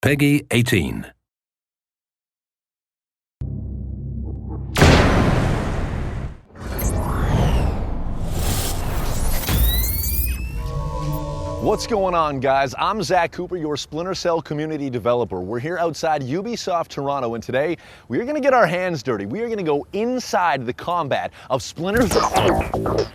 Peggy 18. What's going on, guys? I'm Zach Cooper, your Splinter Cell community developer. We're here outside Ubisoft Toronto, and today we are going to get our hands dirty. We are going to go inside the combat of Splinter Cell.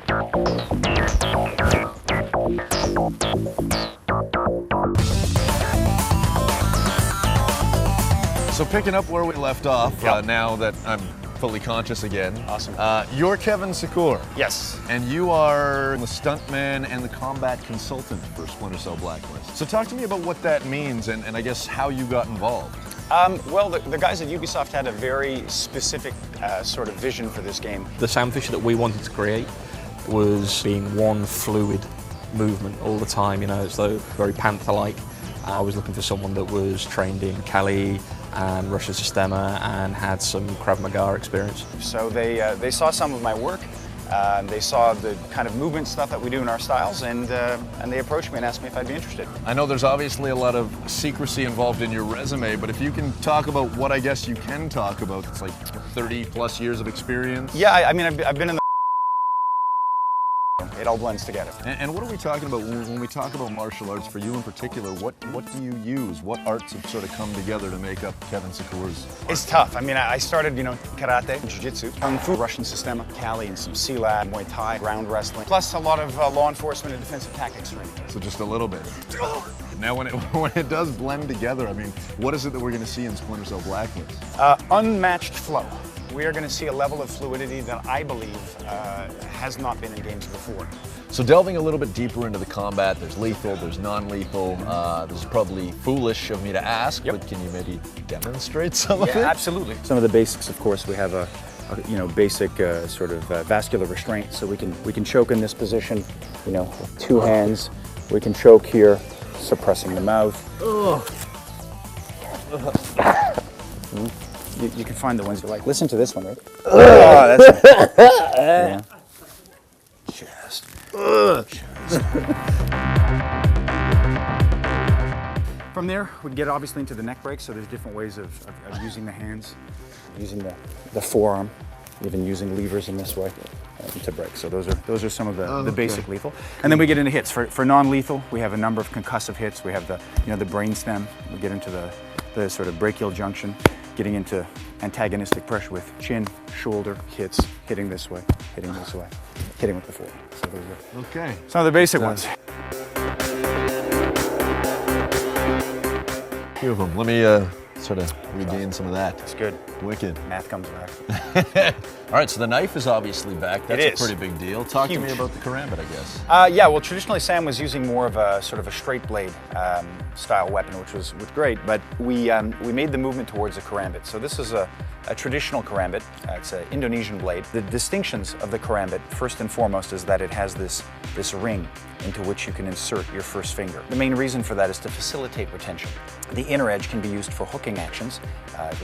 So picking up where we left off, now that I'm fully conscious again. Awesome. You're Kevin Succour. Yes. And you are the stuntman and the combat consultant for Splinter Cell Blacklist. So talk to me about what that means and I guess how you got involved. Well, the guys at Ubisoft had a very specific sort of vision for this game. The sound feature that we wanted to create was being one fluid movement all the time, you know, so very Panther-like. I was looking for someone that was trained in Kali and Russian Sistema and had some Krav Maga experience. So they saw some of my work, they saw the kind of movement stuff that we do in our styles, and they approached me and asked me if I'd be interested. I know there's obviously a lot of secrecy involved in your resume, but if you can talk about what I guess you can talk about, it's like 30 plus years of experience. Yeah, I mean, I've been in the it all blends together. And what are we talking about when we talk about martial arts? For you in particular, what do you use? What arts have sort of come together to make up Kevin Succour's? It's tough. I mean, I started, karate, jiu-jitsu, kung fu, Russian Sistema, Kali, and some Silat, Muay Thai, ground wrestling, plus a lot of law enforcement and defensive tactics training. So just a little bit. Now, when it does blend together, I mean, what is it that we're going to see in Splinter Cell Blacklist? Unmatched flow. We are going to see a level of fluidity that I believe has not been in games before. So delving a little bit deeper into the combat, there's lethal, there's non-lethal. This is probably foolish of me to ask, but can you maybe demonstrate some of it? Absolutely. Some of the basics, of course, we have a basic sort of vascular restraint, so we can choke in this position, with two hands. We can choke here, suppressing the mouth. You can find the ones you like. Listen to this one, right? Oh, that's yeah. Just. From there, we'd get obviously into the neck break, so there's different ways of using the hands, using the forearm, even using levers in this way to break. So those are some of the basic lethal. And then we get into hits. For non-lethal, we have a number of concussive hits. We have the brain stem. We get into the sort of brachial junction, getting into antagonistic pressure with chin, shoulder hits, hitting this way, hitting with the forearm. So those are some of the basic ones. Few of them. Let me sort of regain some of that. That's good. Wicked. Math comes back. All right, so the knife is obviously back. That's It is. a pretty big deal. Talk to me about the karambit, I guess. Yeah, well, traditionally Sam was using more of a sort of a straight blade style weapon, which was great, but we made the movement towards a karambit. So this is a traditional karambit. It's an Indonesian blade. The distinctions of the karambit, first and foremost, is that it has this ring into which you can insert your first finger. The main reason for that is to facilitate retention. The inner edge can be used for hooking actions,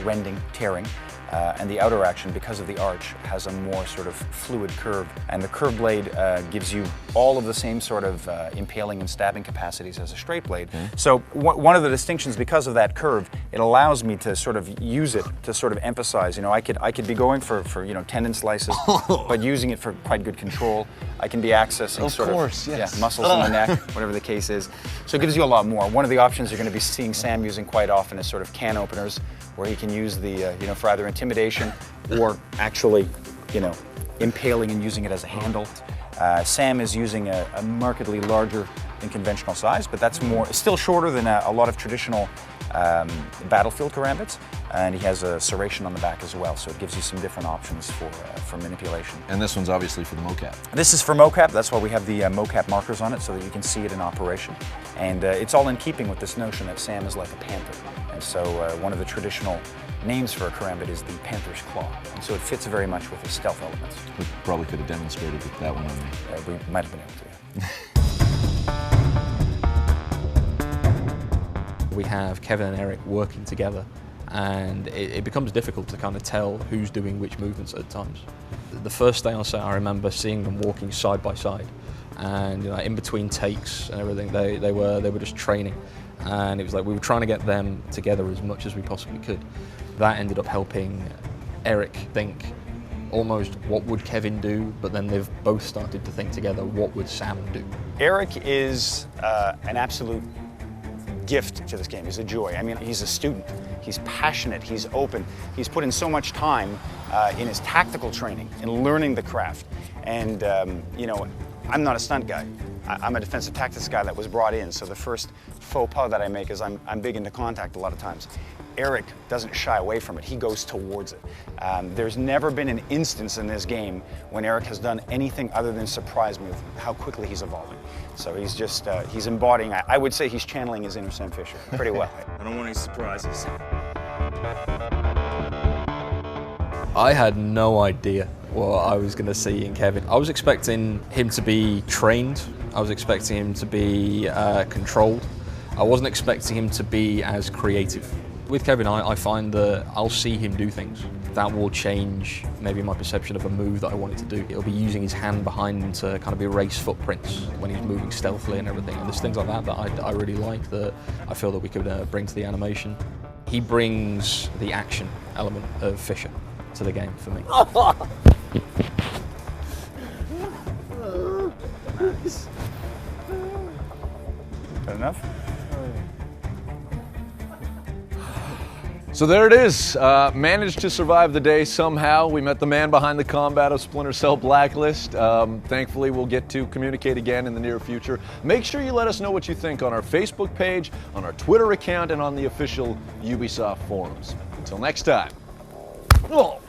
rending, tearing, and the outer action, because of the arch, has a more sort of fluid curve. And the curved blade gives you all of the same sort of impaling and stabbing capacities as a straight blade. So one of the distinctions, because of that curve, it allows me to sort of use it to sort of emphasize, I could be going for tendon slices, but using it for quite good control. I can be accessing muscles in the neck, whatever the case is. So it gives you a lot more. One of the options you're going to be seeing Sam using quite often is sort of can openers, where he can use the, for either intimidation or actually, impaling and using it as a handle. Sam is using a markedly larger than conventional size, but that's still shorter than a lot of traditional battlefield karambits, and he has a serration on the back as well, so it gives you some different options for manipulation. And this one's obviously for the mocap. This is for mocap. That's why we have the mocap markers on it, so that you can see it in operation. And it's all in keeping with this notion that Sam is like a panther. And so one of the traditional names for a karambit is the panther's claw. And so it fits very much with the stealth elements. We probably could have demonstrated with that one on me. We might have been able to, yeah. We have Kevin and Eric working together, and it becomes difficult to kind of tell who's doing which movements at times. The first day on set, I remember seeing them walking side by side, and in between takes and everything, they were just training. and it was like we were trying to get them together as much as we possibly could. That ended up helping Eric think almost what would Kevin do, but then they've both started to think together what would Sam do. Eric is an absolute gift to this game. He's a joy. I mean, he's a student. He's passionate. He's open. He's put in so much time in his tactical training, in learning the craft. And, you know, I'm not a stunt guy. I'm a defensive tactics guy that was brought in. So the first faux pas that I make is I'm big into contact a lot of times. Eric doesn't shy away from it. He goes towards it. There's never been an instance in this game when Eric has done anything other than surprise me with how quickly he's evolving. So he's just, he's embodying, I would say he's channeling his inner Sam Fisher pretty well. I don't want any surprises. I had no idea what I was going to see in Kevin. I was expecting him to be trained. I was expecting him to be controlled. I wasn't expecting him to be as creative. With Kevin, I find that I'll see him do things. That will change maybe my perception of a move that I want it to do. He'll be using his hand behind him to kind of erase footprints when he's moving stealthily and everything. And there's things like that that I really like, that I feel that we could bring to the animation. He brings the action element of Fisher to the game for me. Nice. Good enough? So there it is. Managed to survive the day somehow. We met the man behind the combat of Splinter Cell Blacklist. Thankfully, we'll get to communicate again in the near future. Make sure you let us know what you think on our Facebook page, on our Twitter account, and on the official Ubisoft forums. Until next time. Oh.